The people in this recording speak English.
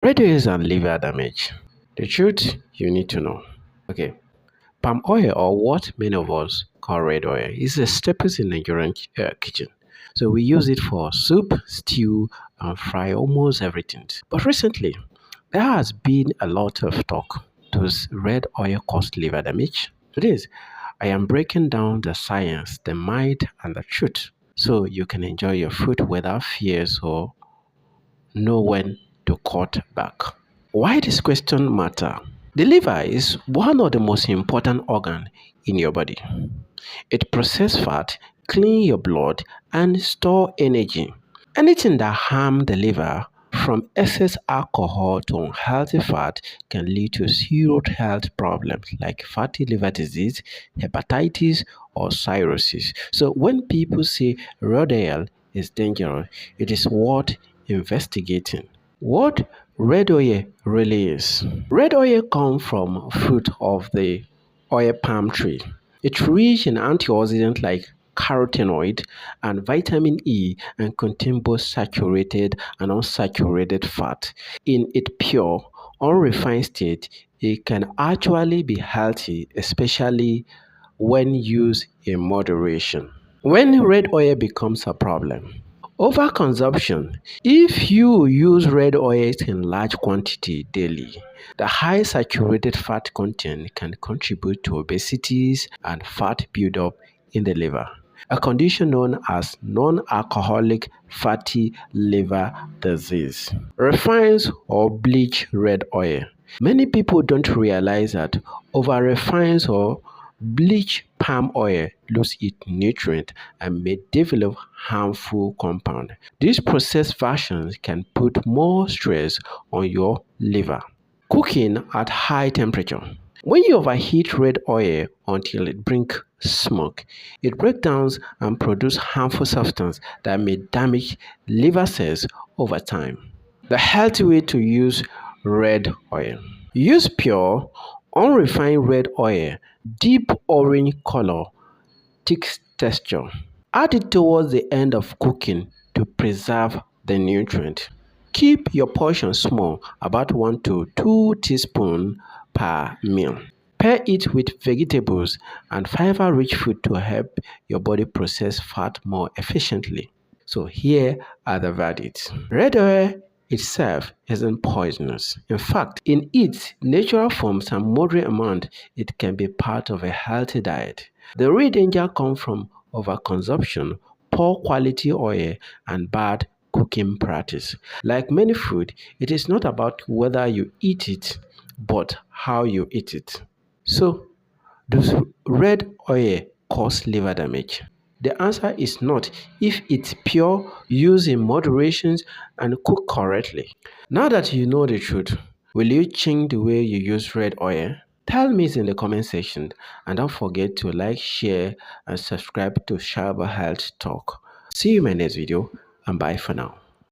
Red oils and liver damage. The truth you need to know. Okay, palm oil, or what many of us call red oil, is a staple in Nigerian kitchen. So we use it for soup, stew, and fry almost everything. But recently, there has been a lot of talk. Does red oil cause liver damage? Today, I am breaking down the science, the myth, and the truth so you can enjoy your food without fears or know when to cut back. Why this question matter? The liver is one of the most important organs in your body. It processes fat, clean your blood, and store energy. Anything that harm the liver, from excess alcohol to unhealthy fat, can lead to serious health problems like fatty liver disease, hepatitis, or cirrhosis. So when people say red oil is dangerous, it is worth investigating. What red oil really is? Red oil comes from fruit of the oil palm tree. It's rich in antioxidants like carotenoid and vitamin E and contain both saturated and unsaturated fat. In its pure, unrefined state, it can actually be healthy, especially when used in moderation. When red oil becomes a problem, overconsumption. If you use red oil in large quantity daily, the high saturated fat content can contribute to obesity and fat buildup in the liver, a condition known as non-alcoholic fatty liver disease. Refined or bleach red oil. Many people don't realize that over-refined or bleach palm oil lose its nutrients and may develop harmful compounds. These processed versions can put more stress on your liver. Cooking at high temperature. When you overheat red oil until it brings smoke, it breaks down and produces harmful substances that may damage liver cells over time. The healthy way to use red oil. Use pure, unrefined red oil, deep orange color, thick texture. Add it towards the end of cooking to preserve the nutrient. Keep your portion small, about 1 to 2 teaspoons per meal. Pair it with vegetables and fiber-rich food to help your body process fat more efficiently. So here are the verdicts. Red oil itself isn't poisonous. In fact, in its natural forms and moderate amount, it can be part of a healthy diet. The real danger comes from overconsumption, poor quality oil, and bad cooking practice. Like many food, it is not about whether you eat it, but how you eat it. So, does red oil cause liver damage? The answer is not if it's pure, used in moderation, and cooked correctly. Now that you know the truth, will you change the way you use red oil? Tell me in the comment section, and don't forget to like, share, and subscribe to Shuaibu Health Talk. See you in my next video, and bye for now.